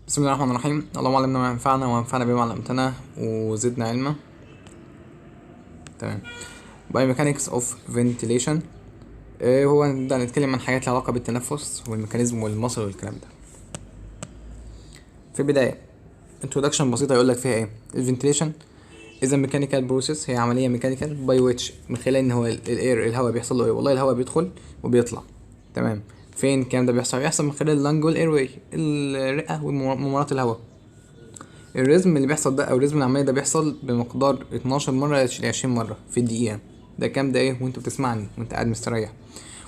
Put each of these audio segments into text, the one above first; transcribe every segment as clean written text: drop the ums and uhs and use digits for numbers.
بسم الله الرحمن الرحيم. اللهم علمنا ما ينفعنا وانفعنا بما علمتنا وزدنا علما. تمام. Biomechanics of Ventilation. هو نبدأ نتكلم عن حاجات لها علاقة بالتنفس والميكانيزم والمصل والكلام ده. في البداية introduction بسيطة يقول لك فيها ايه. الفنتيليشن is a mechanical process، هي عملية ميكانيكال by which، من خلال ان هو الاير الهواء بيحصل له ايه، والله الهواء بيدخل وبيطلع. تمام. فين الكلام ده بيحصل من خلال اللنج والاير واي، الرئة وممرات الهواء. الرزم اللي بيحصل ده او رزم العمليه ده بيحصل بمقدار 12 مره ل 20 مره في الدقيقه. ده كام ده ايه وانت بتسمعني وانت قاعد مستريح.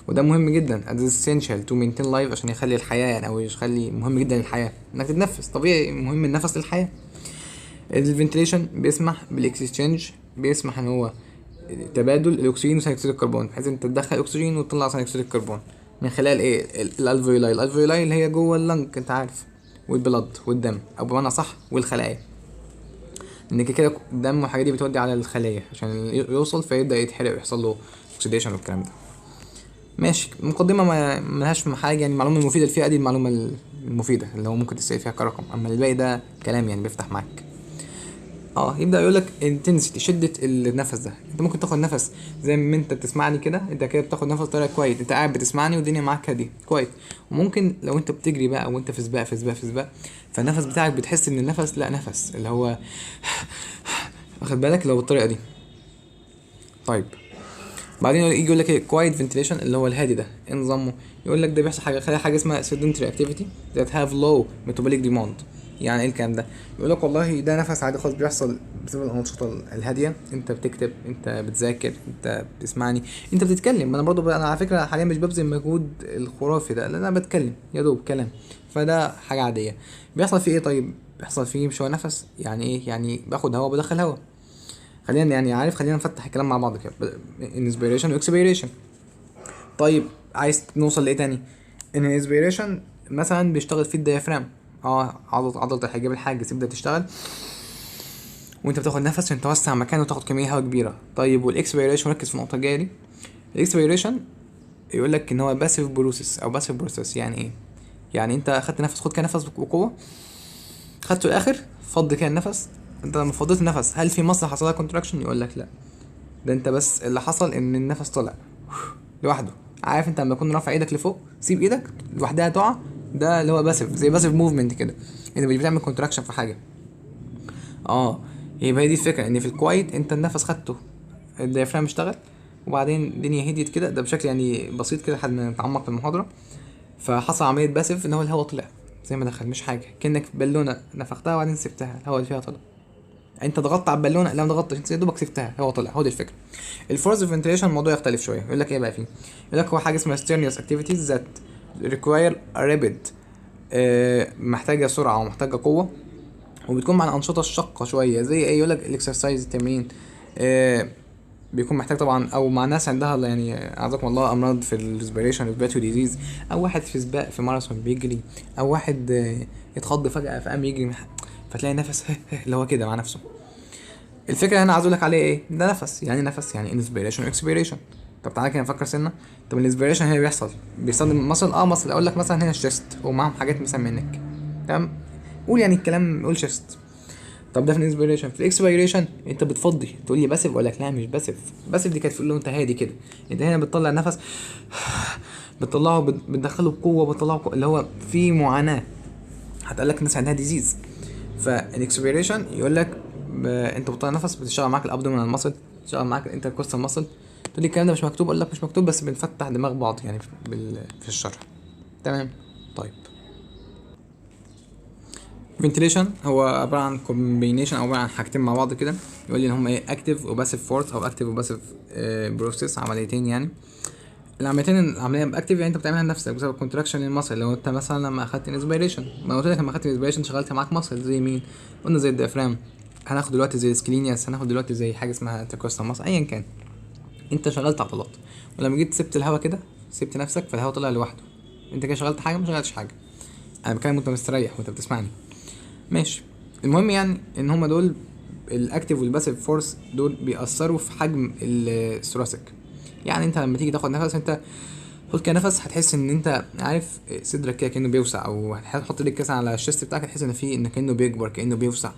وده مهم جدا as essential to maintain life، عشان يخلي الحياه يعني، او يخلي مهم جدا للحياه انك تتنفس طبيعي، مهم النفس للحياه. الفنتليشن بيسمح بالاكسشينج، بيسمح ان هو تبادل الاكسجين وثاني اكسيد الكربون، بحيث انت تدخل اكسجين وتطلع ثاني اكسيد الكربون من خلال ايه الالفيولاي اللي هي جوه اللنج انت عارف، والبلد والدم، او بمعنى صح والخلايا، ان كده الدم والحاجات دي بتودي على الخليه عشان يوصل فيبدا يتحرق ويحصل له اوكسيديشن والكلام ده. ماشي. مقدمه ما ملهاش حاجه يعني، المعلومه المفيده اللي فيها دي المعلومه المفيده اللي هو ممكن تسال فيها كرقم، اما الباقي ده كلام يعني بيفتح معاك. يبدا يقول لك انتنسيتي، شده النفس ده. انت ممكن تاخد نفس زي ما انت بتسمعني كده، انت كده بتاخد نفس طريقه كويس، انت قاعد بتسمعني والدنيا معاك هاديه كويس. وممكن لو انت بتجري بقى او انت في سباق فالنفس بتاعك بتحس ان النفس لا نفس اللي هو واخد بالك لو بالطريقه دي. طيب بعدين يجي يقول لك ايه كوايت فنتيليشن اللي هو الهادي ده، ايه نظامه؟ يقول لك ده بيحصل حاجه اسمها sedentary activity that have low metabolic demand. يعني ايه الكلام ده؟ يقول لك والله ده نفس عادي خالص بيحصل بسبب الانشطه الهاديه، انت بتكتب، انت بتذاكر، انت بتسمعني، انت بتتكلم. انا برضو انا على فكره حاليا مش ببذل مجهود الخرافي ده، لان انا بتكلم يا دوب كلام، فده حاجه عاديه. بيحصل فيه ايه طيب؟ بيحصل فيه شويه نفس، يعني ايه؟ يعني باخد هوا بدخل هوا. خلينا يعني عارف، خلينا نفتح الكلام مع بعض كده. انسبيريشن واكسبيريشن. طيب عايز نوصل لايه تاني؟ ان الانسبيريشن مثلا بيشتغل في الديافرام، عضلة الحجاب الحاجز تبدأ تشتغل وانت بتاخد نفس عشان توسع مكان وتاخد كمية هواء كبيرة. طيب والاكسبيريشن، ركز في النقطة الجاية دي. الاكسبيريشن يقول لك ان هو باسيف بروسيس او باسيف بروسيس. يعني ايه؟ يعني انت اخدت نفس، خد كده نفس بقوة، خدته الاخر، فض كده النفس. انت لما فضيت النفس هل في مصل حصل لها كونتراكشن؟ يقول لك لا، ده انت بس اللي حصل ان النفس طلع لوحده. عارف انت لما تكون رافع ايدك لفوق سيب ايدك لوحدها تقع، ده اللي هو باسيف، زي باسيف موفمنت كده، انت مش بتعمل كونتراكشن في حاجه. اه يبقى هي دي الفكره، ان في الكوايت انت النفس خدته، الديافرام اشتغل، وبعدين الدنيا هديت كده، ده بشكل يعني بسيط كده لحد ما نتعمق في المحاضره. فحصل عمليه باسيف ان هو الهواء طلع زي ما دخل، مش حاجه، كانك بالونه نفختها وبعدين سبتها الهواء اللي فيها طلع. انت ضغطت على البالونه؟ لا ما ضغطتش، انت يا دوبك سبتها هو طلع. هو دي الفكره. الفورس فنتيليشن الموضوع يختلف شويه. يقول لك ايه بقى فيه؟ يقول لك هو حاجه اسمها strenuous activities that require a rapid، محتاجه سرعه ومحتاجه قوه، وبتكون مع الانشطه الشاقه شويه زي ايه. يقول لك الاكسرسايز، التمرين، بيكون محتاج طبعا، او مع ناس عندها يعني اعزكم الله امراض في الريسبيريشن ريسبيراتوري ديزيز، او واحد في سباق في ماراثون بيجري، او واحد اتخض فجاه فقام يجري فتلاقي نفس اللي هو كده مع نفسه. الفكره هنا عايز اقول لك عليه ايه، ده نفس. يعني نفس يعني انسبيريشن واكسبيريشن. طب تعالى كده نفكر سنه. طب الانسبيريشن هنا بيحصل بيستخدم مصل اقول لك مثلا هنا الشيست ومعاهم حاجات مثلا منك، تمام؟ قول يعني الكلام، قول شيست. طب ده في الانسبيريشن. في الاكسبيريشن انت بتفضي، تقول لي باسف، اقول لك لا مش باسف. باسف دي كانت تقول له انت هادي كده، انت هنا بتطلع نفس بتطلعه بتدخله بقوه، اللي هو في معاناه. هتقول لك الناس عندها ديزيز. فالاكسبيريشن يقول لك انت بتطلع نفس، بتشتغل معاك الابدومينال ماسل، بتشتغل معاك الانتركوستال ماسل. تقول لي الكلام ده مش مكتوب، اقول لك مش مكتوب بس بنفتح دماغ بعض يعني في الشرح. تمام. طيب فنتيليشن هو عباره عن كومبينيشن او عباره عن حاجتين مع بعض كده. يقول لي ان هم ايه اكتيف وباسيف فورس، او اكتيف وباسيف بروسيس، عمليتين يعني. العمليه باكتيف يعني انت بتعملها لنفسك بسبب كونتراكشن للمصل. لو انت مثلا لما اخدت انسبيريشن، ما قلت لك لما اخدت انسبيريشن شغلت معاك مصل زي مين؟ قلنا زي الديافرام. هناخد دلوقتي زي السكلينياس، هناخد دلوقتي زي حاجه اسمها انتركوستال مصل، ايا كان. انت شغلت عضلات، ولما جيت سبت الهواء كده، سبت نفسك فالهواء طلع لوحده. انت كده شغلت حاجه؟ ما شغلتش حاجه. انا بتكلم وانت مستريح وانت بتسمعني. ماشي. المهم يعني ان هما دول الاكتيف والباسيف فورس دول بيأثروا في حجم الثوراسيك. يعني انت لما تيجي تاخد نفس، انت خد كده نفس، هتحس ان انت عارف صدرك كده كانه بيوسع، او هتحط ايدك كده على الشيست بتاعك هتحس ان فيه ان كانه بيكبر كانه بيوسع.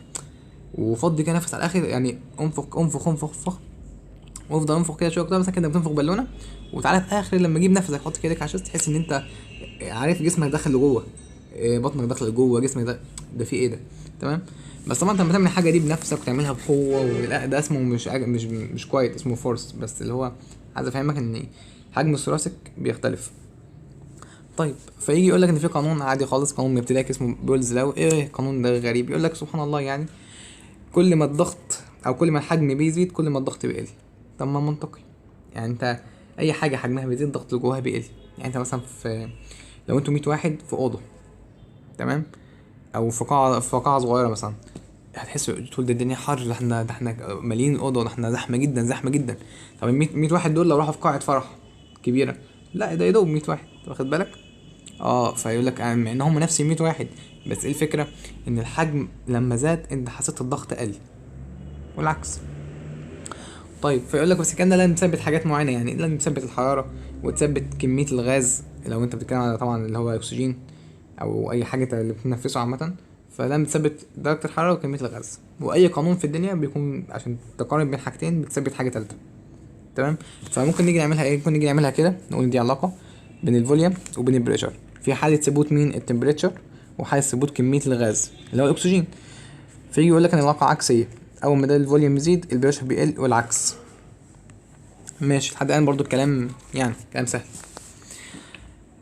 وفضي كده نفس على الاخر، يعني انفخ انفخ انفخ انفخ، وافضل انفخ كده شويه كده مثلا كده بتنفخ بالونه. وتعالى في اخر لما تجيب نفسك حط كده على الشيست تحس ان انت عارف جسمك داخل لجوه، بطنك داخل لجوه، جسمك ده فيه ايه ده. تمام. بس طبعا انت لما تعمل الحاجه دي بنفسك وتعملها بقوه، ولا ده اسمه مش كويت، اسمه فورس. بس اللي هو عايز افهمك ان حجم الثوراسيك بيختلف. طيب فيجي يقول لك ان في قانون عادي خالص، قانون ابتدائي اسمه بولز لاو. ايه القانون ده غريب؟ يقول لك سبحان الله يعني كل ما الضغط او كل ما الحجم بيزيد كل ما الضغط بيقل. طب ما منطقي، يعني انت اي حاجه حجمها بيزيد الضغط اللي جواها بيقل. يعني انت مثلا لو انتوا 100 واحد في اوضه، تمام، او في قاعه صغيره مثلا، هتحس تقول ده الدنيا حر، ده احنا مالين الاوضه، ده احنا زحمه جدا زحمه جدا. طب ال 100 واحد دول لو راحوا في قاعه فرح كبيره، لا ده يدوب 100 واحد، واخد بالك؟ اه فيقول لك مع ان هم نفس ال 100 واحد، بس ايه الفكره؟ ان الحجم لما زاد انت حسيت الضغط قل، والعكس. طيب فيقول لك بس الكلام ده لازم تثبت حاجات معينه، يعني لازم تثبت الحراره وتثبت كميه الغاز لو انت بتتكلم على طبعا اللي هو الاكسجين او اي حاجه اللي بتنفسه عامه. فلازم تثبت درجه الحراره وكميه الغاز، واي قانون في الدنيا بيكون عشان تقارن بين حاجتين بتثبت حاجه تالته. تمام. فممكن نيجي نعملها ايه؟ ممكن نيجي نعملها كده، نقول دي علاقه بين الفوليوم وبين البريشر في حاله ثبوت مين؟ التمبريتشر، وحاله ثبوت كميه الغاز اللي هو الاكسجين. فيجي يقول لك ان العلاقه عكسيه، اول ما ده الفوليوم يزيد البريشر بيقل والعكس. ماشي لحد الان برضو الكلام يعني كلام سهل.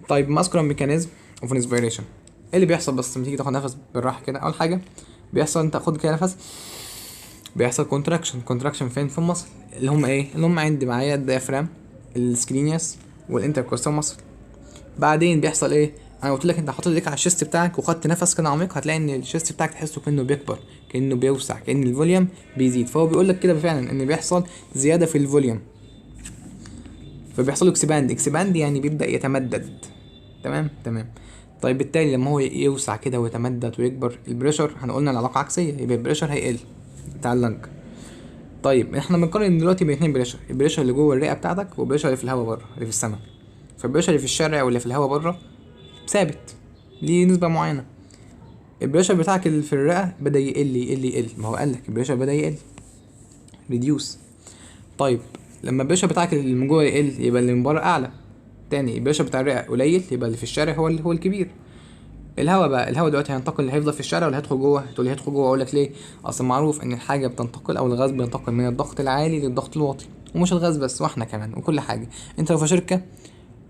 طيب ماسكولار ميكانيزم اوف انسبيريشن، ايه اللي بيحصل؟ بس لما تيجي تاخد نفس بالراحه كده، اول حاجه بيحصل انت خد كده نفس، بيحصل كونتراكشن فين؟ في المصل اللي هم ايه؟ اللي هم عندي معايا الديافرام، السكرينياس، والانتركوستال مصل. بعدين بيحصل ايه؟ انا قلت لك انت حاطط ايديك على الشيست بتاعك وخدت نفس كده عميق، هتلاقي ان الشيست بتاعك تحسه كانه بيكبر، كانه بيوسع، كان الفوليوم بيزيد. فهو بيقول لك كده فعلا ان بيحصل زياده في الفوليوم، فبيحصل له اكسباند يعني بيبدا يتمدد. تمام. طيب بالتالي لما هو يوسع كده ويتمدد ويكبر، البريشر هنقولنا العلاقه عكسيه، يبقى البريشر هيقل بتاع اللنج. طيب احنا بنقارن دلوقتي بين اتنين بريشر، البريشر اللي جوه الرئه بتاعتك والبريشر اللي في الهواء بره اللي في السماء. فالبريشر اللي في الشارع واللي في الهواء بره ثابت ليه نسبه معينه. البريشر بتاعك اللي في الرئه بدا يقل، ما هو قال لك البريشر بدا يقل، ريديوس. طيب لما البريشر بتاعك اللي من جوه يقل يبقى اللي من بره اعلى. تاني البريشر بتاع الرئه قليل يبقى اللي في الشارع هو الكبير. الهواء دلوقتي هينتقل، هيفضل في الشارع ولا هيدخل جوه؟ تقول لي هيدخل جوه، اقول لك ليه؟ اصل معروف ان الحاجه بتنتقل او الغاز بينتقل من الضغط العالي للضغط الواطي، ومش الغاز بس، واحنا كمان وكل حاجه. انت لو في شركه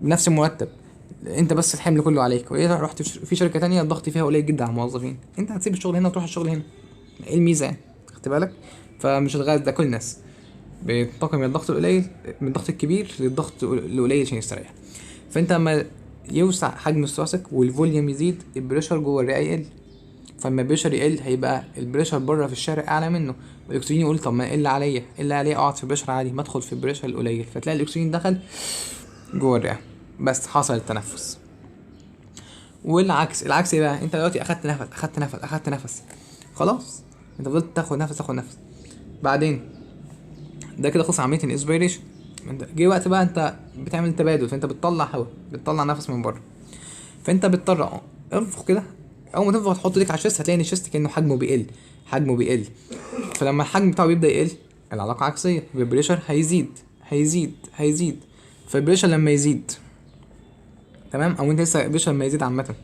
بنفس المرتب، انت بس الحمل كله عليك، وايه رحت في شركه تانية الضغط فيها قليل جدا على الموظفين، انت هتسيب الشغل هنا وتروح الشغل هنا. ايه الميزه يعني؟ خدت بالك؟ فمش الغاز ده، كل الناس بينتقل من الضغط القليل، من الضغط الكبير للضغط القليل عشان يستريح. فانت لما يوسع حجم الثوراسيك والفوليوم يزيد البريشر جوه الرئه يقل. فلما البريشر يقل هيبقى البريشر بره في الشارع اعلى منه، والاكسجين يقول طب ما يقل عليا اقعد في بريشر عالي، ما ادخل في البريشر القليل، فتلاقي الاكسجين دخل جوه الرئه بس حصل التنفس. العكس ايه بقى؟ انت دلوقتي اخدت نفس خلاص، انت فضلت تاخد نفس بعدين ده كده خلص عمليه الانسبيريشن. انت جه وقت بقى انت بتعمل تبادل، فانت بتطلع هواء، بتطلع نفس من بره، فانت بتضطر انفخ كده. اول ما تنفخ تحط ايدك على الشيست هتلاقي ان الشيست كانه حجمه بيقل. فلما الحجم بتاعه بيبدا يقل العلاقه عكسيه، البريشر هيزيد. فالبريشر لما يزيد، تمام، او انت لسه البريشر لما يزيد عامه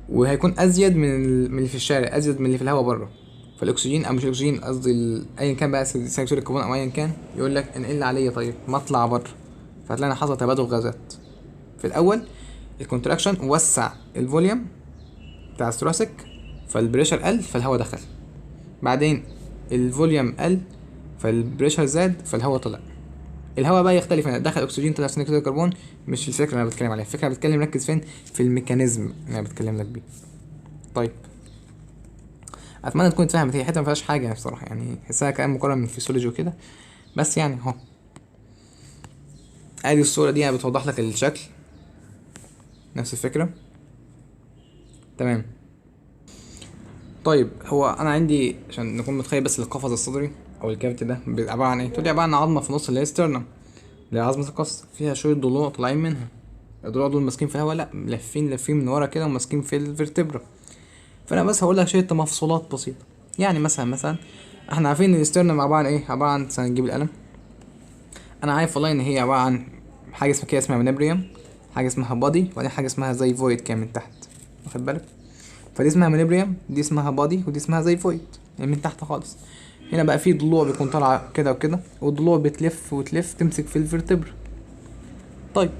وهيكون ازيد من اللي في الشارع، ازيد من اللي في الهواء بره، فالاكسجين او مش الاكسجين قصدي ايا كان بقى ثاني اكسيد الكربون او ايا كان، يقول لك انقل عليا طيب ما اطلع بره. فهتلاقي حصل تبادل غازات. في الاول الكونتراكشن وسع الفوليوم بتاع الثوراسيك فالبريشر قل فالهواء دخل، بعدين الفوليوم قل فالبريشر زاد فالهواء طلع. الهواء بقى يختلف، يعني دخل اكسجين طلع ثاني اكسيد الكربون، مش الفكره اللي انا بتكلم عليها، الفكره اللي بتكلم ركز فين؟ في الميكانيزم اللي انا بتكلم لك بيه. طيب اتمنى تكون اتفهمت، هي حته ما فيهاش حاجه بصراحه، يعني حسها كلام مقارن من الفسيولوجي وكده، بس يعني اهو ادي الصوره دي يعني بتوضح لك الشكل، نفس الفكره. تمام. طيب هو انا عندي عشان نكون متخيل بس القفص الصدري او الكافيتي ده عباره عن ايه؟ تقول لي عباره عن عظمه في النص اللي هي سترنم، اللي هي عظمة القص، فيها شوية ضلوع طالعين منها. الضلوع دول ماسكين في الهوا؟ لا، لافين من ورا كده وماسكين في الفرتبرا. فانا بس هقول لك شوية تمفصلات بسيطة. يعني مثلا احنا عارفين ان الاسترنم عبارة عن ايه، عبارة عن، نجيب القلم. انا عارف والله ان هي عبارة عن حاجة اسمها كده، اسمها منبريم، حاجة اسمها بادي، وبعدين حاجة اسمها زي فويد كده من تحت، واخد بالك؟ فدي اسمها منبريم، دي اسمها بادي، ودي اسمها زي فويد يعني من تحت خالص. هنا بقى في ضلوع بيكون طالعة كده وكده، والضلوع بتلف وتلف تمسك في الفرتبر. طيب،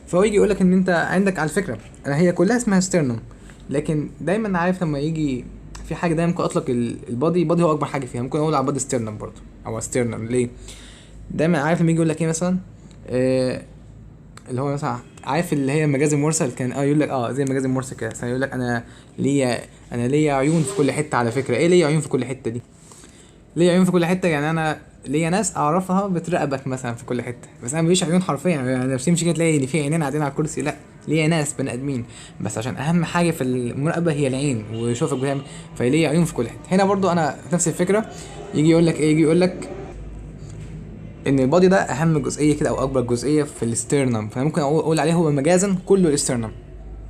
فهو يجي يقولك ان انت عندك على فكرة، انا هي كلها اسمها ستيرنم، لكن دايما عارف لما يجي في حاجة دايما ممكن اطلق البادي هو اكبر حاجة فيها، ممكن اقول على بادي ستيرنم برضه او ستيرنم. ليه؟ دايما عارف لما يجي يقولك ايه مثلا، آه اللي هو مثلا عارف اللي هي المجاز المرسل، كان يقول لك زي المجاز المرسل كده، يقول لك انا ليا عيون في كل حته. على فكره ايه ليا عيون في كل حته دي؟ ليا عيون في كل حته يعني انا ليا ناس اعرفها بتراقبك مثلا في كل حته، بس انا مفيش عيون حرفيا يعني مش تمشي كده تلاقي ان في عينين قاعدين على الكرسي، لا، ليا ناس بني ادمين، بس عشان اهم حاجه في المراقبه هي العين وشوفك بتعمل، فليا عيون في كل حته. هنا برضو انا نفس الفكره، يجي يقول لك ايه، يجي يقول لك ان البادي ده اهم جزئيه كده او اكبر جزئيه في الاسترنم، فانا ممكن اقول عليه هو مجازا كله الاسترنم.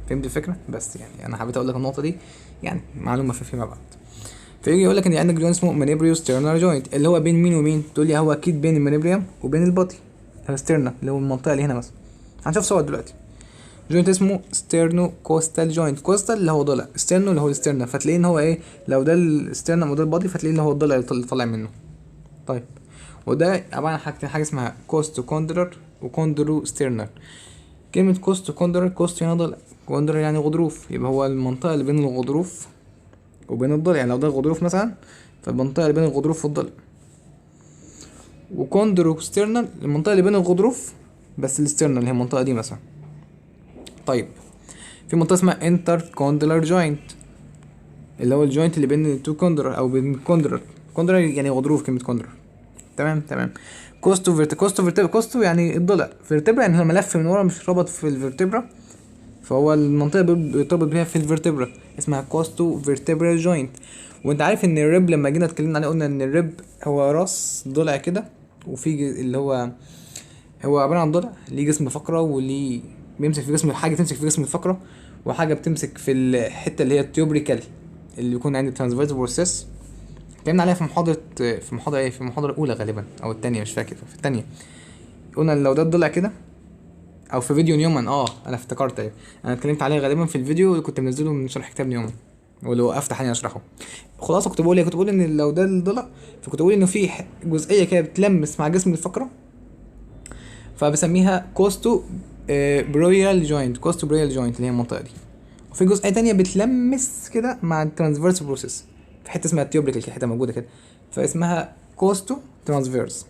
فهمت الفكره؟ بس يعني انا حبيت اقول لك النقطه دي، يعني معلومه فيما بعد. فيجي يقول لك ان عندك جوينت اسمه مانيبريو ستيرنال جوينت، اللي هو بين مين ومين؟ تقول لي هو اكيد بين المانيبريوم وبين البادي الستيرنا، اللي هو المنطقه اللي هنا مثلا. هنشوف صور دلوقتي. جوينت اسمه ستيرنو كوستال جوينت، كوستال اللي هو ضلع، ستيرنو اللي هو الستيرنا، فتلاقيه ان هو ايه، لو ده الستيرنا وده البادي فتلاقيه ان هو الضلع اللي طالع منه. طيب، وده عباره عن حاجتين، حاجه اسمها كوستو كوندرر وكوندرو ستيرنر. كلمة كوست كوندرر، كوست يعني ضلع، كوندرر يعني غضروف، يبقى هو المنطقة اللي بين الغضروف وبين الضلع، يعني لو ده الغضروف مثلا فالمنطقة اللي بين الغضروف والضلع. وكوندرو ستيرنال المنطقة اللي بين الغضروف بس الستيرنال اللي هي المنطقة دي مثلا. طيب، في منطقة اسمها انتر كوندلر جوينت، اللي هو الجوينت اللي بين التو كوندرر او بين كوندرر. كوندرر يعني غضروف، كلمة كوندرر. تمام. كوستو يعني الضلع، فيرتبرا يعني هو ملف من ورا مش رابط في الفيرتبرا، فهو المنطقة بيرتبط بيها في الفيرتبرا، اسمها كوستو فيرتبرال جوينت. وانت عارف ان الريب لما جينا اتكلمنا عليه قلنا ان الريب هو راس ضلع كده، وفي اللي هو عبارة عن ضلع ليه جسم فقرة، وليه بيمسك في جسم حاجة، تمسك في جسم الفقرة، وحاجة بتمسك في الحتة اللي هي التيوبريكال اللي بيكون عند الترانسفيرس بروسيس. اتكلمنا عليها في المحاضرة الأولى غالبا أو التانية، مش فاكر، في التانية قلنا لو ده الضلع كده، او في فيديو نيومان. انا افتكرت، ايه انا اتكلمت عليه غالبا في الفيديو اللي كنت منزله من شرح كتاب نيومان، واللي وقفت حاليا اشرحه. خلاصه كنت بقول ان لو ده الضلع، فكنت بقول انه في جزئيه كده بتلمس مع جسم الفقره، فبسميها كوستو برويال جوينت، كوستو برويال جوينت اللي هي المنطقه دي. وفي جزئيه تانية بتلمس كده مع الترانسفيرس بروسيس في حته اسمها التيوبريكال كده، حته موجوده كده، فاسمها كوستو ترانسفيرس.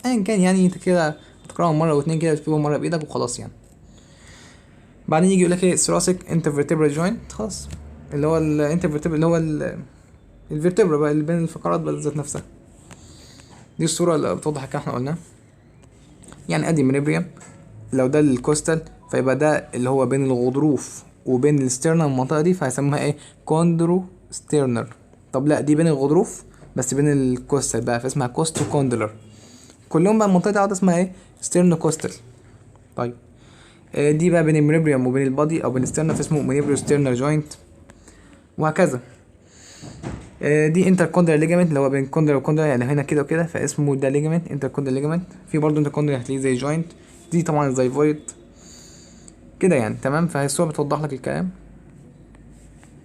ايا كان يعني، انت كده تقراهم مره واتنين كده، تكتبهم مره بايدك وخلاص يعني. بعدين يجي يقولك ايه، ثوراسيك انترفيرتبرال جوينت، خلاص، اللي هو الانترفيرتبرال اللي هو الفيرتبرا بقى اللي بين الفقرات بقى ذات نفسها. دي الصورة اللي بتوضح الكلام احنا قلناه. يعني ادي منيبريم، لو ده الكوستال فيبقى ده اللي هو بين الغضروف وبين الستيرنر المنطقة دي، فهيسموها ايه، كوندرو ستيرنر. طب لا، دي بين الغضروف بس بين الكوستال بقى، فاسمها كوستو كوندلر. كلهم بقى المنطقة دي قاعدة اسمها ايه، ستيرنو كوستال. طيب، دي بقى بين المنيبريم وبين البادي او بين الستيرنر فاسمه منيبريو ستيرنر جوينت، وهكذا. دي انتر كوندر ليجامنت اللي هو بين كوندر وكوندر، يعني هنا كده وكده، فاسمه ده ليجامنت، انتر كوندر ليجامنت. في برضه انتر كوندر هتلاقيه زي جوينت، دي طبعا زي فويد كده يعني. تمام، فهي الصورة بتوضح لك الكلام.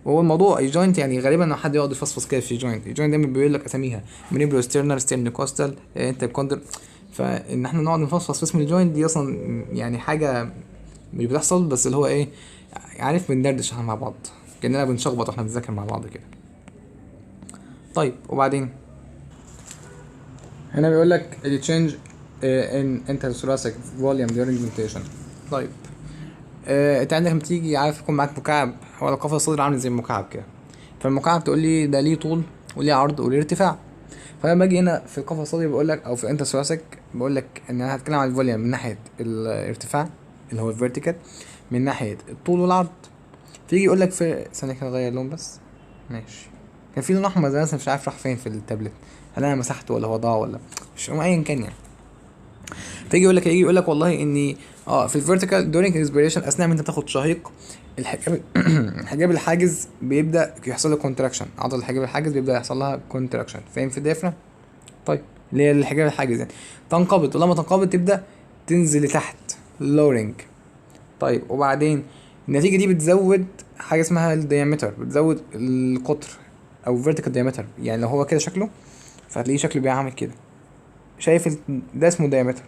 وهو الموضوع الجوينت يعني غالبا لو حد يقعد يفصفص كده في الجوينت دايما بيقول لك اساميها منيبرو ستيرنر، ستيرن كوستال، انتر كوندر. فان احنا نقعد نفصفص في اسم الجوينت دي اصلا يعني حاجة مش بتحصل، بس اللي هو ايه، عارف، بندردش احنا مع بعض كأننا بنشخبط واحنا بنذاكر مع بعض كده. طيب، وبعدين هنا بيقول لك ال change in interthoracic volume during ventilation. طيب، انت عندك لما تيجي عارف يكون معاك مكعب، هو القفص الصدري عامل زي المكعب كده، فالمكعب تقول لي ده ليه طول وليه عرض وليه ارتفاع. فلما باجي هنا في القفص الصدري بقول لك، او في الانترثوراسيك بقول لك ان انا هتكلم عن الفوليوم من ناحيه الارتفاع اللي هو الفيرتيكال، من ناحيه الطول والعرض. تيجي يقول لك في ثانيه كده اغير لون بس، ماشي. كان في لون احمر زي مثلا مش عارف راح فين في التابلت، هل انا مسحته ولا هو ضاع ولا مش ايا كان يعني. فيجي يقول لك والله ان في الفيرتيكال during expiration اثناء ما انت بتاخد شهيق، الحجاب الحجاب الحاجز بيبدا يحصل له كونتراكشن، عضله الحجاب الحاجز بيبدا يحصل لها كونتراكشن، فاهم في الديافرام؟ طيب اللي هي الحجاب الحاجز يعني تنقبض، ولما تنقبض تبدا تنزل لتحت lowering. طيب وبعدين النتيجه دي بتزود حاجه اسمها الديامتر، بتزود القطر او vertical diameter. يعني لو هو كده شكله فهتلاقيه شكله بيعمل كده، شايف ده اسمه دايمتر،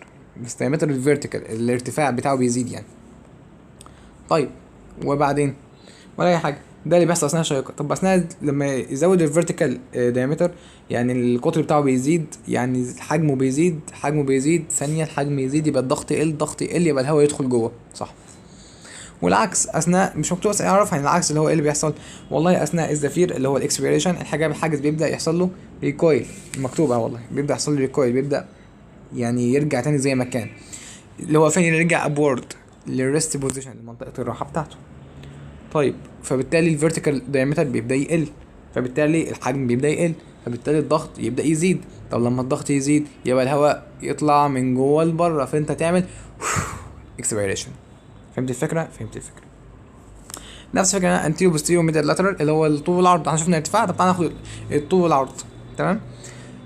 بس دايمتر الفيرتيكال الارتفاع بتاعه بيزيد يعني. طيب وبعدين ولا اي حاجه، ده اللي بيحصل اثناء الشقيقه. طب اثناء لما يزود الفيرتيكال دايمتر يعني القطر بتاعه بيزيد، يعني حجمه بيزيد، حجمه بيزيد ثانيه، الحجم يزيد يبقى الضغط يقل، الضغط يقل يبقى الهواء يدخل جوه، صح؟ والعكس اثناء مش مكتوب بس اعرف يعني العكس اللي هو ايه اللي بيحصل. والله اثناء الزفير اللي هو الاكسبيريشن الحاجز بيبدا يحصل له ريكويل، مكتوب والله بيبدا يحصل له ريكويل، بيبدا يعني يرجع تاني زي ما كان، اللي هو فين يرجع ابورد للريست بوزيشن لمنطقه الراحه بتاعته. طيب فبالتالي الفيرتيكال دايمتر بيبدا يقل، فبالتالي الحجم بيبدا يقل، فبالتالي الضغط يبدا يزيد. طب لما الضغط يزيد يبقى الهواء يطلع من جوه لبره، فانت تعمل اكسبيريشن. فهمت الفكره؟ فهمت الفكره. نفس الفكره انتيريو بوستيريو ميديال لاترال اللي هو الطول والعرض، احنا شفنا ارتفاع، طب تعالى ناخد الطول والعرض. تمام.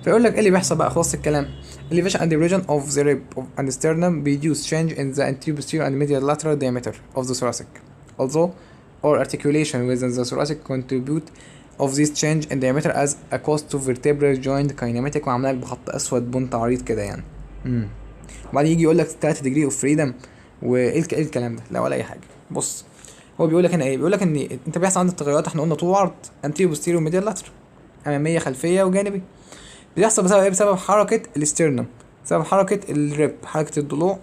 فيقول لك ايه اللي بيحصل بقى، خلاص الكلام. elevation and depression of the rib and sternum reduce change in the anterior posterior and medial lateral diameter of the thoracic, although or articulation within the thoracic contribute of this change in diameter as a cost to vertebral joint kinematic، وعاملها لك بخط اسود بنط عريض كده يعني. وبعدين يجي يقول لك 3 degree of freedom وايه الكلام ده؟ لا ولا اي حاجه. بص هو بيقول لك هنا ايه، بيقول لك ان انت بيحصل عندك تغيرات، احنا قلنا طول وعرض anterior posterior medial lateral، اماميه خلفيه وجانبي. بيحصل بسبب ايه؟ بسبب حركه الاسترنم، بسبب حركه الريب، حركه الضلوع.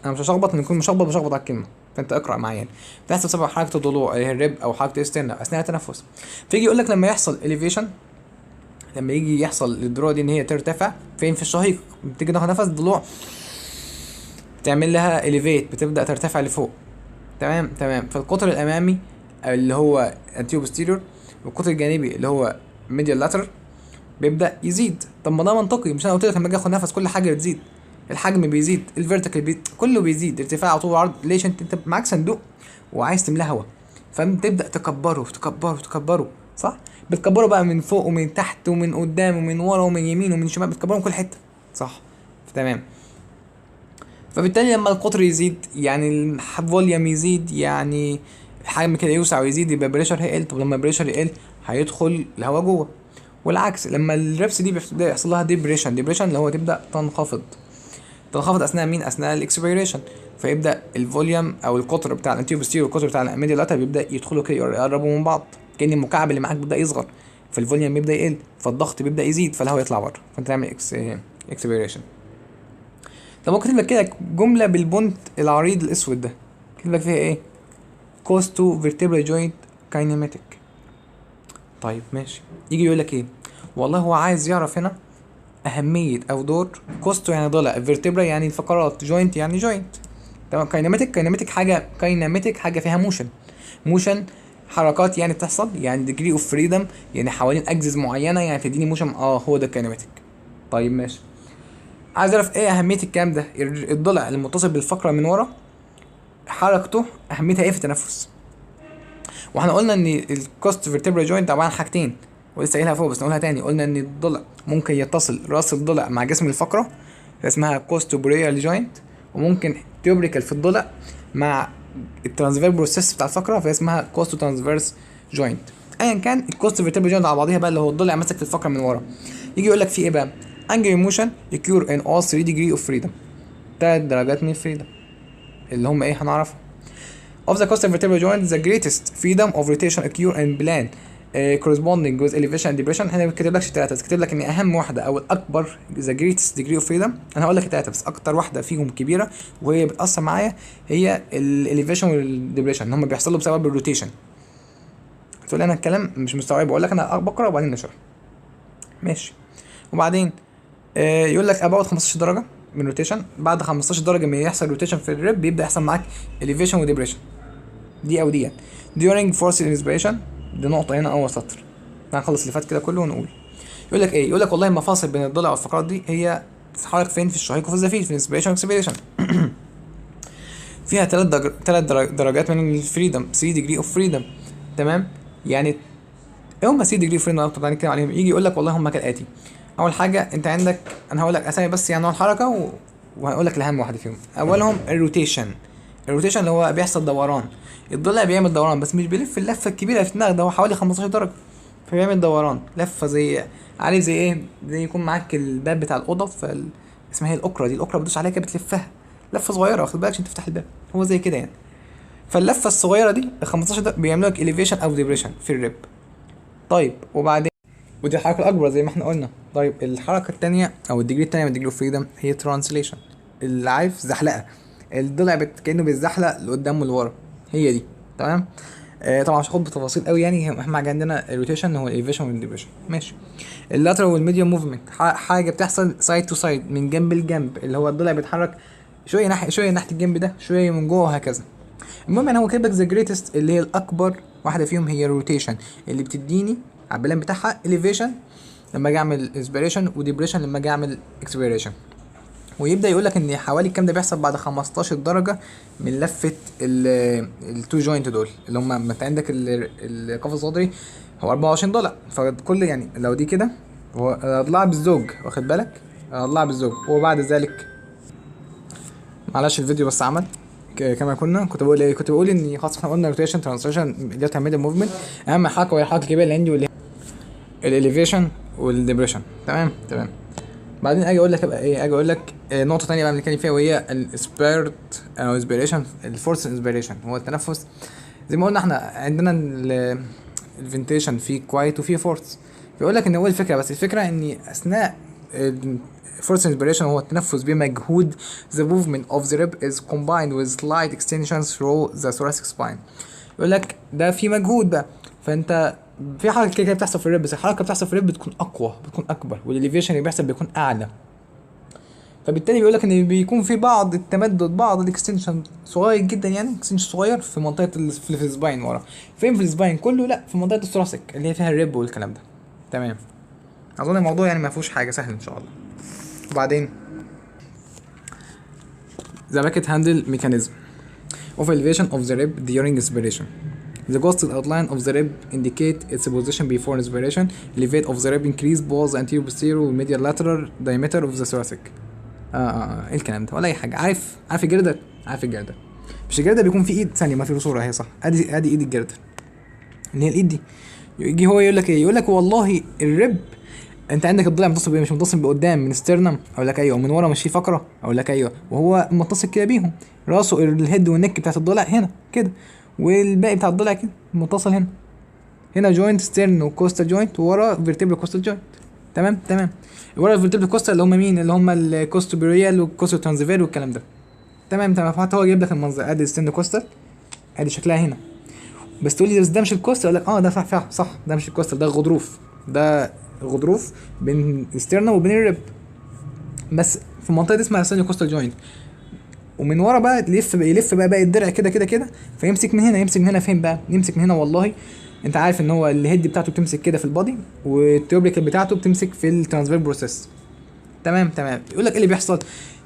انا مش هشخبط، ان يكون مشخبط على الكلمه، فانت اقرا معايا يعني. بيحصل بسبب حركه الضلوع اللي هي الريب او حركه الاسترنم اثناء التنفس. فيجي يقول لك لما يحصل elevation، لما يجي يحصل الذروه دي ان هي ترتفع فين؟ في الشهيق. بتيجي تاخد نفس الضلوع تعمل لها elevate، بتبدا ترتفع لفوق. تمام. فالقطر الامامي اللي هو anterior posterior والقطر الجانبي اللي هو medial lateral بيبدا يزيد. طب ما ده منطقي، مش انا قلت لك لما اجي اخد نفس كل حاجه بتزيد، الحجم بيزيد، الفيرتيكال بيزيد، كله بيزيد، ارتفاع طول وعرض. ليش؟ انت معاك صندوق وعايز تملاه هوا، فبتبدا تكبره، صح؟ بتكبره بقى من فوق ومن تحت ومن قدام ومن ورا ومن يمين ومن شمال، بتكبره من كل حته، صح؟ تمام. فبالتالي لما القطر يزيد يعني الفوليوم يزيد، يعني الحجم كده يوسع ويزيد، يبقى بريشر هيقل. طب لما البريشر يقل هيدخل الهواء جوه. والعكس لما الريبس دي بيبدا يحصل لها ديبريشن اللي هو تبدا تنخفض اثناء مين؟ اثناء الاكسبيريشن. فيبدا الفوليوم او القطر بتاع الانتيريور بوستيريور والقطر بتاع الميديال لاترال بيبدا يدخلوا كده يقربوا من بعض، كأن المكعب اللي معاك بيبدا يصغر، فالفوليوم بيبدا يقل، فالضغط بيبدا يزيد، فالهواء يطلع بره، فانت تعمل اكسبيريشن. طب ممكن كاتب لك كده جمله بالبونت العريض الاسود ده، كاتب لك فيها ايه؟ cost to vertebral joint kinematic. طيب ماشي. يجي يقول لك ايه؟ والله هو عايز يعرف هنا اهميه او دور كوستو، يعني ضلع، فيرتبرا يعني الفقرات، جوينت يعني جوينت. تمام. كايناميتك حاجه فيها موشن حركات يعني بتحصل، يعني ديجري اوف فريدم يعني حوالين اجزاء معينه يعني تديني موشن، هو ده الكايناميتك. طيب ماشي. عايز اعرف ايه اهميه الكلام ده؟ الضلع المتصل بالفقره من ورا حركته اهميتها ايه في التنفس؟ واحنا قلنا ان الكوست فيرتبرا جوينت عباره عن حاجتين، ولسه قايلها فوق بس نقولها تاني. قلنا ان الضلع ممكن يتصل راس الضلع مع جسم الفقره اسمها كوستوبريال جوينت، وممكن تيوبريكال في الضلع مع الترانسفير بروسيس بتاع الفقره فاسمها كوستو ترانسفيرس جوينت. ايا كان الكوست فيرتبرا جوينت على بعضيها بقى اللي هو الضلع ماسك في الفقره من ورا. يجي يقول لك في ايه بقى؟ انجل موشن يكيور ان all 3 degree of freedom، 3 درجات من الفريدم اللي هم ايه هنعرفها. of the costa vertebral joint the greatest freedom of rotation occur in plan corresponding with elevation and depression. هنا ما كتبلكش 3، كتب لك ان اهم واحده او الاكبر the greatest degree of freedom. انا هقول لك 3 بس اكتر واحده فيهم كبيره وهي بتاثر معايا هي الاليفيشن والديبريشن، هم بيحصلوا بسبب الروتيشن. تقول لي انا الكلام مش مستوعب، اقول لك انا بقرا وبعدين نشرح. ماشي. وبعدين يقول لك about 15 درجه من روتيشن، بعد 15 درجه من يحصل روتيشن في الريب بيبدا يحصل معاك elevation وديبريشن، دي او دي يعني. during forced inspiration، دي نقطه هنا اول سطر، هنخلص اللي فات كده كله ونقول. يقول لك ايه؟ يقول لك والله المفاصل بين الضلع والفقرات دي هي بتتحرك فين؟ في الشهيق وفي الزفير، في الانسبيريشن والاكسبيريشن. فيها ثلاث درجات من الفريدم، 3 ديجري اوف فريدم. تمام. يعني ايه هم 3 ديجري فريدم طبعا نتكلم عليهم؟ يجي يقول لك والله هم كالاتي. اول حاجه انت عندك، انا هقول لك اسامي بس يعني نوع الحركه وهقول لك الاهم واحده فيهم. اولهم الروتيشن. الروتيشن اللي هو بيحصل دوران. الضلع بيعمل دوران بس مش بيلف اللفه الكبيره في دماغك، ده هو حوالي 15 درجه، فبيعمل دوران لفه زي، عارف زي ايه؟ زي يكون معاك الباب بتاع الاوضه اسمها هي الاكره دي، الاكره بتدوس عليها كده بتلفها لفه صغيره، واخد بالك عشان تفتح الباب، هو زي كده يعني. فاللفه الصغيره دي ال 15 ده بيعملوا لك اليفيشن او ديبريشن في الريب. طيب وبعدين، ودي الحركه الاكبر زي ما احنا قلنا. طيب الحركه الثانيه او الديجري الثانيه من ديجري اوف فريدم هي ترانسليشن، اللي عارف زحلقه، الضلع كانه بيتزحلق لقدام ولورا، هي دي. تمام. طبعا مش هاخد بتفاصيل قوي يعني، احنا عندنا الروتيشن هو الاليفيشن والديبريشن، ماشي. اللاترال والميديوم موفمنت حاجه بتحصل سايد تو سايد، من جنب لجنب، اللي هو الضلع بيتحرك شويه ناحيه الجنب ده، شويه من جوه وهكذا. المهم انا هو كاتب لك ذا جريتست اللي هي الاكبر واحده فيهم هي الروتيشن، اللي بتديني على البلان بتاعها elevation لما اجي اعمل inspiration وديبريشن لما اجي اعمل expiration. ويبدا يقول لك ان حوالي الكلام ده بيحصل بعد 15 درجه من لفه التو جوينت دول، اللي هم انت عندك القفص الصدري هو 24 ضلع، فكل يعني لو دي كده هو اضلاع بالزوج، واخد بالك؟ اضلاع بالزوج. وبعد ذلك معلش الفيديو بس عمل كما كنت بقول ان خلاص احنا قلنا روتيشن ترانسليشن اللي هي ميدل موفمنت، اهم حاجه وهي الحركه الكبيره اللي عندي واللي هي الاليفيشن والديبريشن. تمام. بعدين اجي اقول لك بقى ايه، اجي اقول لك نقطه ثانيه بقى بنتكلم فيها، وهي الاسبيرت او انسبيريشن، الفورس انسبيريشن هو التنفس. زي ما قلنا احنا عندنا الفنتيشن فيه كوايت وفيه فورس، بيقول لك ان هو الفكره، بس الفكره ان اثناء force inspiration هو التنفس بمجهود. the movement of the rib is combined with slight extensions through the thoracic spine. يقول لك ده في مجهود بقى، فانت في حركه كده بتحصل في الريب، بس الحركه بتحصل في الريب بتكون اقوى، بتكون اكبر، والاليفيشن اللي بيحصل بيكون اعلى. فبالتالي بيقول لك ان بيكون في بعض التمدد، بعض الاكستنشن صغير جدا، يعني اكستنشن صغير في منطقه في السباين ورا. فين في السباين كله؟ لا، في منطقه الثوراسيك اللي هي فيها الريب والكلام ده. تمام. اظن الموضوع يعني ما فيهوش حاجه، سهل ان شاء الله. وبعدين the bucket handle mechanism of elevation of the rib during inspiration. The ghosted outline of the rib indicate its position before inspiration. Elevate of the rib increase both anterior posterior medial lateral diameter of the thoracic. ايه الكلام ده ولا اي حاجه؟ عارف الجردل؟ عارف الجردل؟ مش الجردل بيكون في ايد ثانيه، ما في صوره اهي صح، ادي ايد الجردل اللي هي الايد دي. يجي هو يقول لك ايه؟ يقول لك والله الرب انت عندك الضلع متصل بايه؟ مش متصل بقدام من ستيرنم؟ اقول لك ايوه. من ورا مش في فقره؟ اقول لك ايوه. وهو متصل كده بيهم، راسه الهيد والنك بتاعت الضلع هنا كده، والباقي بتاع الضلع كده متصل هنا جوينت ستيرن وكوستال جوينت، وورا فيرتيبرال كوستال جوينت. تمام. ورا الفيرتيبرال كوستال اللي هم مين؟ اللي هم الكوستوبيريال والكوستو ترانزفير والكلام ده. تمام. فحتى هو جايب لك المنظر، ادي ستيرن كوستال، ادي شكلها هنا. بس تقول لي ده مش الكوستال؟ اقول لك ده صح، ده مش الكوستال، ده الغضروف، ده الغضروف بين الستيرنا وبين الريب، بس في منطقه اسمها سينيو كوستال جوينت. ومن ورا بقى يلف بقى باقي الدرع كده، فيمسك من هنا فين بقى؟ يمسك من هنا. والله انت عارف ان هو الهيد بتاعته بتمسك كده في البادي، والتيوبريكال بتاعته بتمسك في الترانسفير بروسيس. تمام. يقول لك ايه اللي بيحصل؟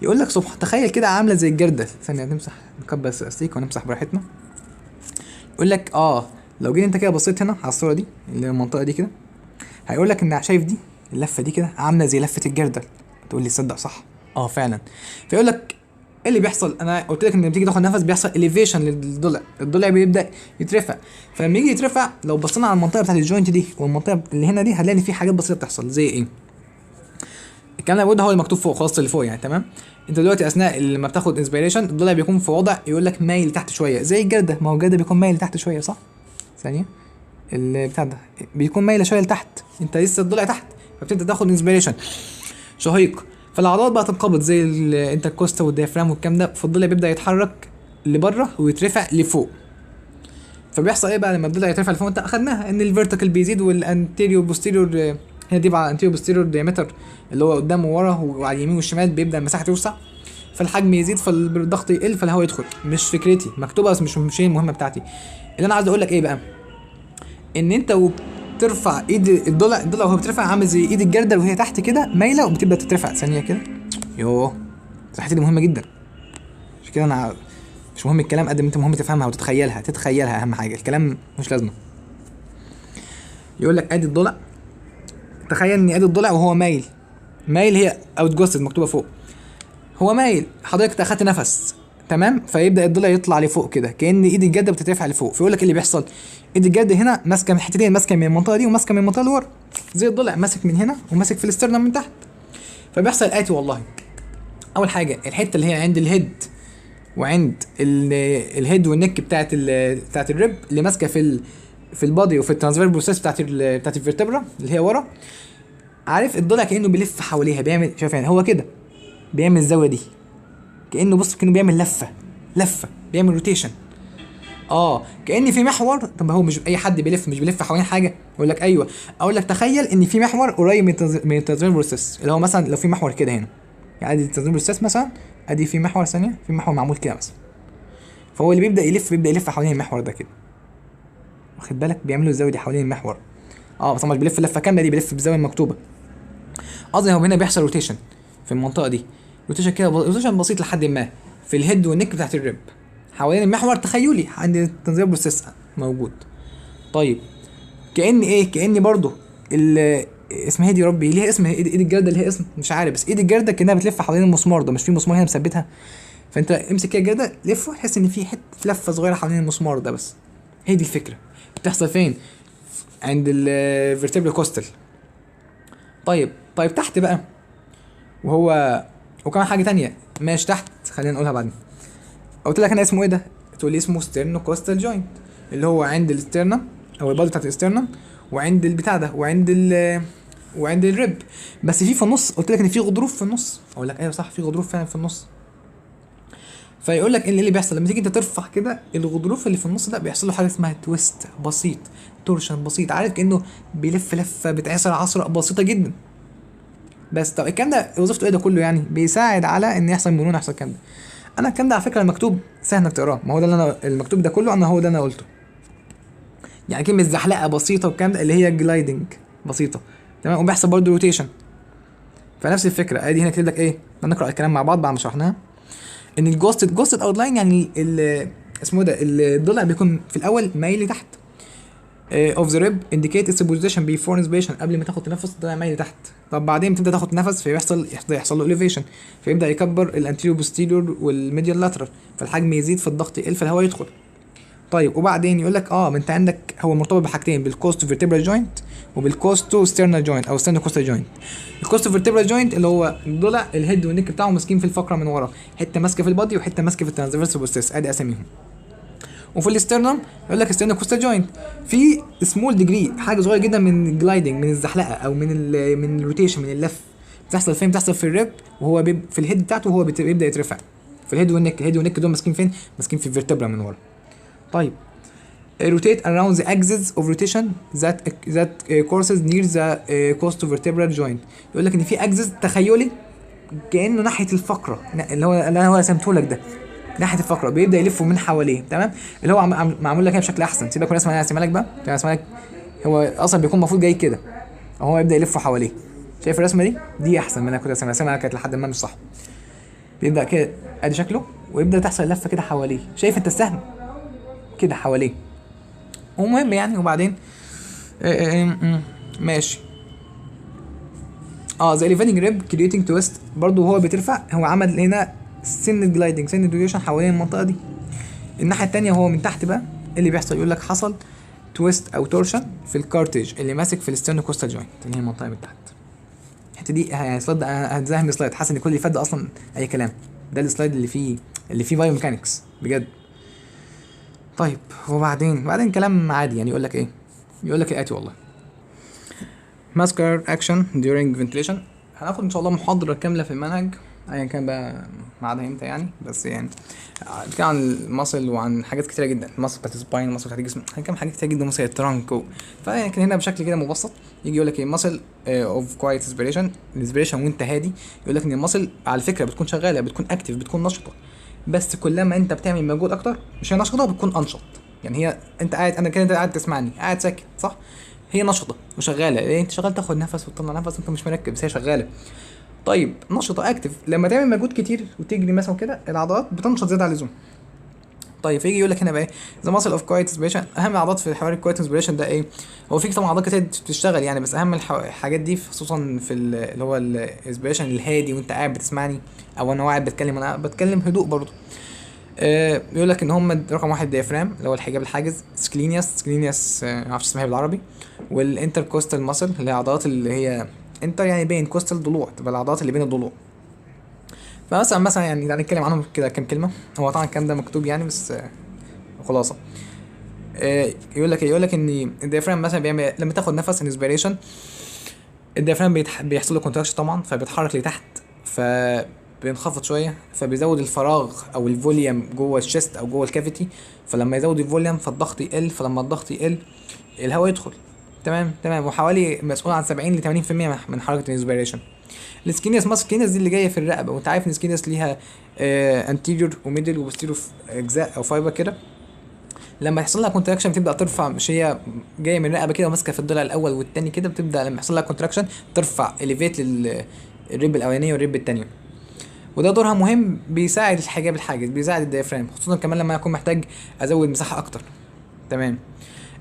يقول لك تخيل كده عامله زي الجردل. ثانيه نمسح، نكبر الاستيك ونمسح براحتنا. يقول لك لو جيت انت كده بصيت هنا على الصوره دي اللي هي المنطقه دي كده، هيقول لك ان شايف دي اللفه دي كده عامله زي لفه الجردل. تقول لي صدق صح؟ فعلا. فيقول لك ايه اللي بيحصل؟ انا قلت لك ان لما تيجي تاخد نفس بيحصل اليفيشن للضلع، الضلع بيبدا يترفع. فلما يجي يترفع، لو بصينا على المنطقه بتاعت الجوينت دي والمنطقه اللي هنا دي، هنلاقي في حاجات بسيطه بتحصل. زي ايه؟ الكلام اللي هو المكتوب فوق خلاص، اللي فوق يعني. تمام. انت دلوقتي اثناء لما بتاخد انسبيريشن الضلع بيكون في وضع يقول لك مايل تحت شويه، زي الجرده. ما هو الجرده بيكون مايل تحت شويه صح؟ ثانيه، البتاع ده بيكون مايله شويه لتحت، انت لسه الضلع تحت، فبتبدا تاخد انسبيريشن شهيق، فالعضلات بقى تنقبض زي انت الكوستا والديافرام والكلام ده، فالضلع بيبدا يتحرك لبره ويترفع لفوق. فبيحصل ايه بقى لما الضلع يترفع لفوق؟ انت اخدناها ان الفيرتيكال بيزيد والانتيريور بوستيريور، هنا دي بقى انتيريور بوستيريور دايمتر اللي هو قدام وورا وعلى اليمين والشمال، بيبدا المساحه توسع، فالحجم يزيد، فالضغط يقل، فالهواء يدخل. مش فكرتي مكتوبه، بس مش هي المهمه بتاعتي. اللي انا عايز اقول لك ايه بقى؟ ان انت وبترفع ايد الضلع وهو بترفع عامل زي ايد الجردل وهي تحت كده مايله، وبتبدا تترفع ثانيه كده. يوه الحته دي مهمه جدا، مش كده انا مش مهم الكلام قد ما انت مهم تفهمها وتتخيلها، تتخيلها اهم حاجه، الكلام مش لازمه. يقول لك ادي الضلع، تخيل ان ادي الضلع وهو مايل، مايل هي اوت جوستد مكتوبه فوق، هو مايل، حضرتك اخدت نفس تمام، فيبدا الضلع يطلع لفوق كده كان ايد الجده بتترفع لفوق، فيقول لك ايه اللي بيحصل، ايد الجده هنا ماسكه من الحتتين، ماسكه من المنطقه دي وماسكه من المنطقه اللي ورا، زي الضلع ماسك من هنا وماسك في الاسترنم من تحت. فبيحصل الاتي والله، اول حاجه الحته اللي هي عند الهيد وعند الهيد والنك بتاعت الريب اللي ماسكه في البادي وفي الترانسفير بروسيس بتاعت الفيرتبرا اللي هي ورا، عارف الضلع كانه بيلف حواليها، بيعمل شوف يعني هو كده بيعمل الزاويه دي، كانه بص كانه بيعمل لفه بيعمل روتيشن، كان في محور. طب هو مش اي حد بيلف، مش بيلف حوالين حاجه، يقول لك ايوه، اقول لك تخيل ان في محور قريب من الترانسفير بروسيس، اللي هو مثلا لو في محور كده هنا، يعني ادي الترانسفير بروسيس مثلا، ادي في محور ثانيه، في محور معمول كده مثلا، فهو اللي بيبدا يلف حوالين المحور ده كده، واخد بالك، بيعملوا الزاويه دي حوالين المحور، بس هو مش بيلف لفه كامله دي، بيلف بالزاويه المكتوبه. قصدي هو هنا بيحصل روتيشن في المنطقه دي، روتيشن كده، روتيشن بسيط لحد ما في الهيد والنك بتاعت الريب حوالين المحور تخيلي عند التنظير بروسيس موجود. طيب كأن برضو اسمها دي ربي ليها اسم، ايد الجرده اللي هي اسم مش عارف، بس ايد الجرده كانها بتلف حوالين المسمار ده، مش في مسمار هنا مثبتها، فانت امسك كده الجرده لفه تحس ان في حته لفه صغيره حوالين المسمار ده بس. هي دي الفكره بتحصل فين؟ عند الفيرتبرال كوستال. طيب تحت بقى، وكمان حاجه تانية ماشي تحت، خلينا نقولها بعدين. قلت لك انا اسمه ايه ده، تقول لي اسمه ستيرنو كوستال جوينت، اللي هو عند الاسترنم او البادي بتاعت الاسترنم، وعند البتاع ده، وعند الريب، بس في النص قلت لك ان في غضروف في النص، اقول لك ايوه صح في غضروف فعلا في النص. فيقول لك ايه اللي بيحصل لما تيجي انت ترفع كده الغضروف اللي في النص ده، بيحصل له حاجه اسمها تويست بسيط، تورشن بسيط، عارف كانه بيلف لفه بتعصر عصره بسيطه جدا. بس طب الكلام ده وظيفته ايه ده كله؟ يعني بيساعد على ان يحصل مرونه، يحصل الكلام ده. انا الكلام ده على فكره المكتوب سهل انك تقراه، ما هو ده اللي انا المكتوب ده كله هو ده انا قلته، يعني كلمه زحلقه بسيطه والكلام ده اللي هي جلايدنج بسيطه تمام، وبيحصل برضه روتيشن. فنفس الفكره ادي هنا كاتب لك ايه، نقرا الكلام مع بعض بعد ما شرحناها، ان الجوستد اوت لاين يعني اسمه ده الضلع بيكون في الاول مايل لتحت، اوف ذا ريب انديكيت اتس بوزيشن بيفور انسبيشن، قبل ما تاخد تنفس الضلع مايل لتحت. طب بعدين بتبدا تاخد نفس فيحصل له اليفيشن، فيبدا يكبر الانتيريور بوستيريور والميديال لاترال، فالحجم يزيد، فالضغط يقل، فالهواء يدخل. طيب وبعدين يقول لك ما انت عندك هو مرتبط بحاجتين، بالكوست فيرتبرال جوينت وبالكوستو ستيرنال جوينت او ستيرنو كوستال جوينت. الكوستو فيرتبرال جوينت اللي هو الضلع الهيد والنك بتاعه ماسكين في الفقره من ورا، حته ماسكه في البادي وحته ماسكه في الترانسفيرس بروسيس، ادي اساميهم. وفي الاسترنم يقول لك ستيرنو كوستال جوينت، في سمول ديجري حاجه صغيره جدا من الجلايدنج، من الزحلقه او من الروتيشن، من اللف، بتحصل فين؟ بتحصل في الريب، وهو في الهيد بتاعته، وهو بيبدا يترفع في الهيد والنك دول ماسكين فين؟ ماسكين في الفيرتبرا من ورا. طيب rotate around the axis of rotation that courses near the costovertebral joint. يقول لك ان في اكسس تخيلي كانه ناحيه الفقره اللي هو رسمته لك ده، ناحيه الفقره بيبدا يلف من حواليه تمام، اللي هو معمول لك بشكل احسن. سيبك من الرسمه اللي هرسمها لك بقى، هرسمها لك هو اصلا بيكون المفروض جاي كده، اهو يبدا يلف حواليه. شايف الرسمه دي احسن من انا كنت رسمها كانت لحد ما مش صح. بيبدا كده ادي شكله، ويبدا تحصل لفه كده حواليه، شايف انت السهم كده حواليه، ومهم يعني. وبعدين ماشي ذا اليفينج ريب كرييتنج تويست، برضو هو بترفع، هو عمل هنا سن جلايدنج، سن ديوشن حوالين المنطقه دي. الناحيه الثانيه هو من تحت بقى اللي بيحصل، يقول لك حصل تويست او تورشن في الكارتج اللي ماسك في الستيرنو كوستال جوينت، اللي هي المنطقه من تحت. الحته دي سلايد هتزاحم السلايد، حاسس ان كل اللي فات ده اصلا اي كلام، ده السلايد اللي فيه بايو ميكانكس بجد. طيب وبعدين كلام عادي، يعني يقول لك الاتي والله. muscular action during ventilation، هناخد ان شاء الله محاضره كامله في المنهج ايا كان بقى ميعادها امتى يعني، بس يعني بتكلم عن المصل وعن حاجات كتيره جدا، المصل بتاعت السباين، المصل بتاعت الجسم، هنتكلم حاجات كتيره جدا، مثلا الترانك فلكن هنا بشكل كده مبسط يجي يقول لك ايه muscle of quiet inspiration، الانسبيريشن وانت هادي. يقول لك ان المصل على فكره بتكون شغاله، بتكون اكتف، بتكون نشطه، بس كلما انت بتعمل مجهود اكتر مش هي نشطه، بتكون انشط. يعني هي انت قاعد، انا كده قاعد تسمعني قاعد ساكت صح، هي نشطه وشغاله، انت شغال تاخد نفس وتطلع نفس، انت مش مركز بس هي شغاله. طيب نشطه اكتف، لما تعمل مجهود كتير وتجري مثلا كده العضلات بتنشط زياده عن اللزوم. طيب فيجي يقول لك هنا بقى ايه ذا ماسل اوف كوايت انسبيريشن. اهم العضلات في حوار الكوايت انسبيريشن ده ايه؟ هو في طبعا عضلات كتير بتشتغل يعني، بس اهم الحاجات دي خصوصا في اللي هو الانسبيريشن الهادي وانت قاعد بتسمعني، او انا قاعد بتكلم، انا بتكلم هدوء برضه. بيقول لك ان هم رقم واحد ديافرام اللي هو الحجاب الحاجز، سكلينياس معرفش اسمها إيه بالعربي، والانتركوستال ماسل اللي هي عضلات اللي هي انتر يعني بين كوستال ضلوع، تبقى العضلات اللي بين الضلوع. فمثلا يعني تعالى نتكلم عنهم كده كام كلمه. هو طبعا الكلام ده مكتوب يعني بس خلاصه. يقول لك ان الديافرام مثلا بيعمل لما تاخد نفس انسبيريشن، الديافرام بيحصل له كونتراكشن طبعا، فبيتحرك لتحت، فبينخفض شويه، فبيزود الفراغ او الفوليوم جوه الشيست او جوه الكافيتي. فلما يزود الفوليوم فالضغط يقل، فلما الضغط يقل الهواء يدخل. تمام. وحوالي مسؤول عن 70 ل 80% من حركه الانسبيريشن. السكينيس ماسل، السكينيس دي اللي جايه في الرقبه، وانت عارف ان السكينيس ليها انتيريور وميدل وبوستيريور اجزاء او فايبر كده. لما يحصل لها كونتراكشن بتبدا ترفع، مش هي جايه من الرقبه كده وماسكه في الضلع الاول والثاني كده، بتبدا لما يحصل لها كونتراكشن ترفع اليفيت للريب الاولانيه والريب الثانيه. وده دورها مهم، بيساعد الحجاب الحاجز، بيساعد الديافرام، خصوصا كمان لما اكون محتاج ازود مساحه اكتر. تمام.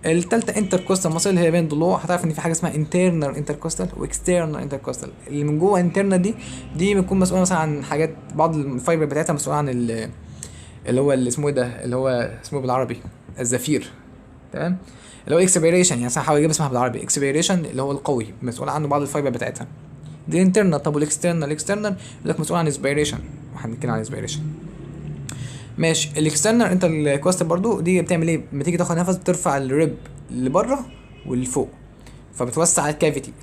التالتة انتركوستال ماسل هي بين الضلوع. هتعرف ان في حاجه اسمها انترنال انتركوستال واكسترنال انتركوستال. اللي من جوه انترنال دي بتكون مسؤوله مثلا عن حاجات، بعض الفايبر بتاعتها مسؤوله عن اللي هو اللي اسمه ايه ده، اللي هو اسمه بالعربي الزفير. تمام. اللي هو اكسبيريشن، يعني مثلا حاول اجيب اسمها بالعربي اكسبيريشن، اللي هو القوي مسؤول عنه بعض الفايبر بتاعتها. دي انترنال. طب والاكسترنال؟ يقول لك مسؤول عن اسبيريشن، وهنتكلم عن اسبيريشن. ماشي. الاكسترنال انت الكوستال برضو دي بتعمل ايه؟ لما تيجي تاخد نفس بترفع الريب لبره ولفوق، فبتوسع الكافيتي،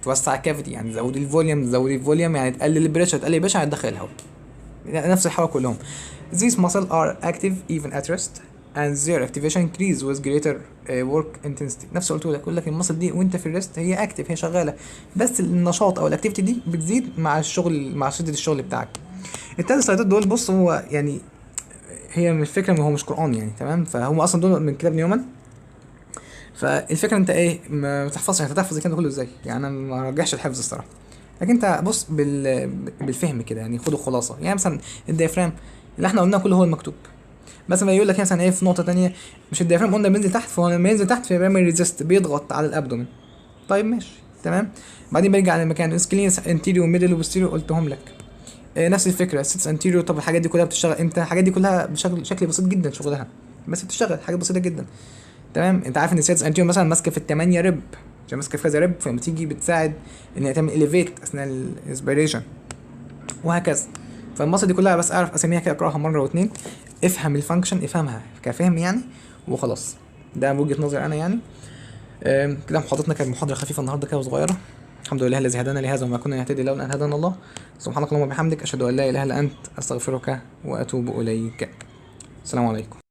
يعني تزود الفوليوم يعني تقلل البريشر، يعني تدخل الهواء. نفس الحوار كلهم. These muscles are active even at rest and their activation increase with greater work intensity. نفس قلت لك، يقول لك المصل دي وانت في الريست هي اكتف، هي شغاله، بس النشاط او الاكتيفيتي دي بتزيد مع الشغل، مع شده الشغل بتاعك. الثلاث سلايدات دول بص هو يعني هي من الفكره، هو مش قران يعني، تمام، فهم اصلا دول من كتاب نيومان. فالفكره انت ايه ما تحفظش، انت تحفظ الكلام ده كله ازاي يعني؟ انا ما رجحش الحفظ الصراحه، لكن انت بص بالفهم كده يعني، خد الخلاصه. يعني مثلا الديافرام اللي احنا قلناه كله هو المكتوب، مثلا يقول لك مثلا ايه في نقطه تانية، مش الديافرام قلنا بينزل تحت، فهو لما ينزل تحت فبيعمل ريزيست، بيضغط على الابدومين. طيب ماشي تمام. بعدين بيرجع لمكانه. سكلينس انتيريو وميدل وبوستيريو قلتهم لك. نفس الفكره سيتس انتيريو. طب الحاجات دي كلها بتشتغل امتى؟ الحاجات دي كلها شكل بسيط جدا شغلها، بس بتشتغل حاجه بسيطه جدا. تمام. انت عارف ان السيتس انتيريو مثلا ماسكه في الثمانيه ريب، عشان ماسكه في كذا ريب، فلما تيجي بتساعد ان هي تعمل اليفيت اثناء الانسبيريشن وهكذا. فالمصل دي كلها بس اعرف اساميها كده، اقراها مره واتنين، افهم الفانكشن، افهمها كفهم يعني وخلاص. ده وجهه نظري انا يعني. كده محاضرتنا كانت محاضره خفيفه النهارده كده وصغيره. الحمد لله الذي هدانا لهذا وما كنا نهتدي لولا ان هدانا الله. سبحانك اللهم وبحمدك اشهد ان لا اله الا انت استغفرك واتوب اليك. السلام عليكم.